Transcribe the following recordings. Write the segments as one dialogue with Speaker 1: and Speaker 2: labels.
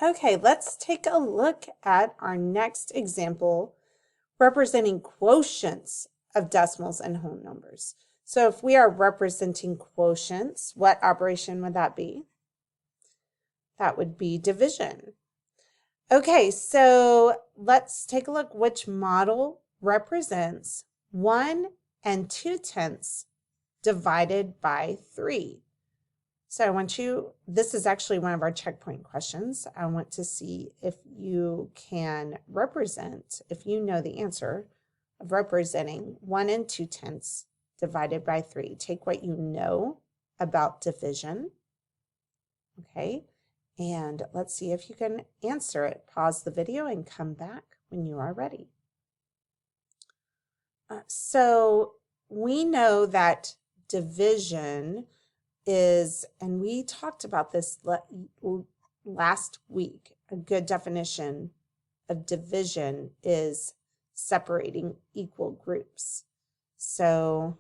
Speaker 1: Okay, let's take a look at our next example representing quotients of decimals and whole numbers. So if we are representing quotients, what operation would that be? That would be division. Okay, so let's take a look which model represents 1 2/10 divided by 3. So I want you, this is actually one of our checkpoint questions. I want to see if you can represent, if you know the answer of representing 1 2/10 divided by 3. Take what you know about division, okay? And let's see if you can answer it. Pause the video and come back when you are ready. So we know that division is, and we talked about this last week, a good definition of division is separating equal groups. So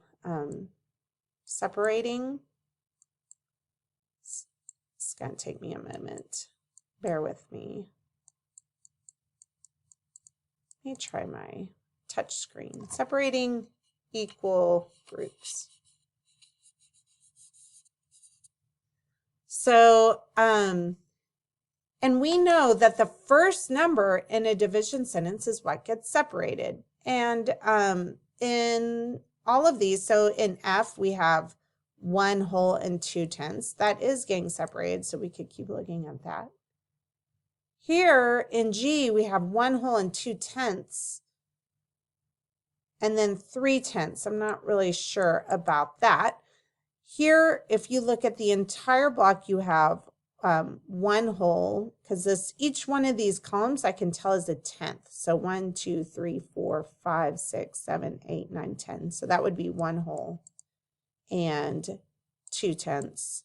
Speaker 1: separating, it's going to take me a moment. Bear with me. Let me try my touch screen. Separating equal groups. So, and we know that the first number in a division sentence is what gets separated. And in all of these, so in F, we have 1 whole and 2/10. That is getting separated, so we could keep looking at that. Here in G, we have 1 whole and 2/10, and then 3/10. I'm not really sure about that. Here, if you look at the entire block, you have 1 whole, because each one of these columns I can tell is a 10th. So 1, 2, 3, 4, 5, 6, 7, 8, 9, 10. So that would be 1 whole and 2/10.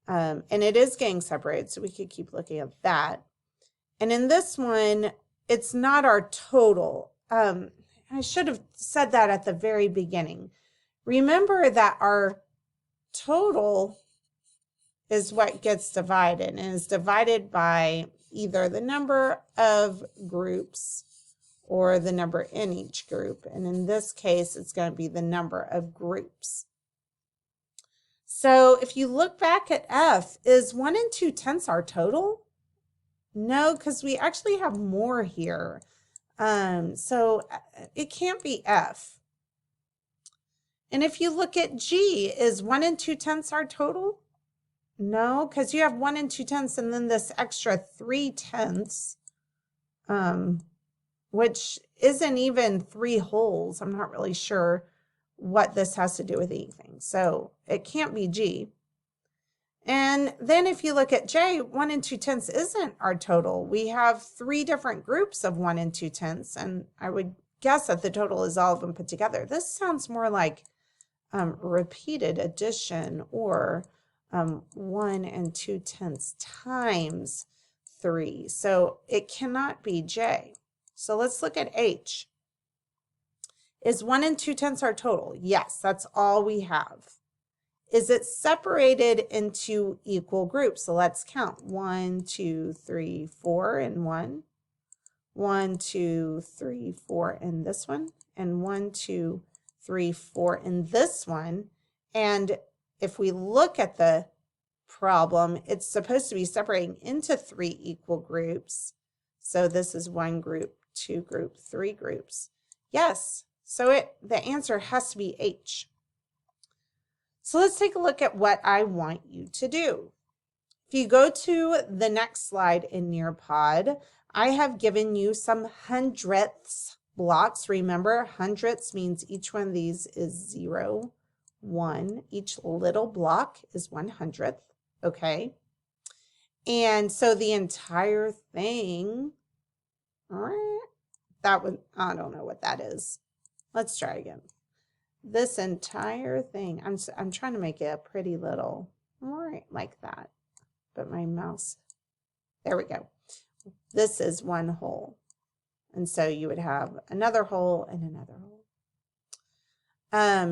Speaker 1: And it is getting separated, so we could keep looking at that. And in this one, it's not our total. I should have said that at the very beginning. Remember that our total is what gets divided, and is divided by either the number of groups or the number in each group. And in this case, it's going to be the number of groups. So if you look back at F, is 1 2/10 our total? No, because we actually have more here. So it can't be F. And if you look at G, is 1 2/10 our total? No, because you have 1 2/10 and then this extra 3/10, which isn't even 3 wholes. I'm not really sure what this has to do with anything. So it can't be G. And then if you look at J, 1 2/10 isn't our total. We have 3 different groups of 1 2/10, and I would guess that the total is all of them put together. This sounds more like repeated addition, or 1 2/10 times 3. So it cannot be J. So let's look at H. Is 1 2/10 our total? Yes, that's all we have. Is it separated into equal groups? So let's count. 1, 2, 3, 4 in one. 1, 2, 3, 4 in this one. And 1, 2, 3, 4 in this one. And if we look at the problem, it's supposed to be separating into 3 equal groups. So this is 1 group, 2 group, 3 groups. Yes, so the answer has to be H. So let's take a look at what I want you to do. If you go to the next slide in Nearpod, I have given you some hundredths blocks. Remember, hundredths means each one of these is 0, 1. Each little block is 1/100th, okay? And so the entire thing, that one, I don't know what that is. Let's try again. This entire thing, I'm trying to make it a pretty little, like that. But my mouse, there we go. This is 1 whole. And so you would have another whole and another whole.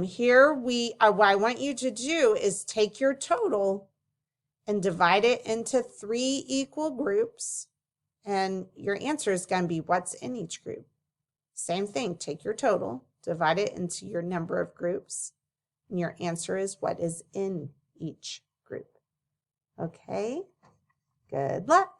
Speaker 1: Here what I want you to do is take your total and divide it into 3 equal groups. And your answer is going to be what's in each group. Same thing, take your total, divide it into your number of groups, and your answer is what is in each group. Okay, good luck.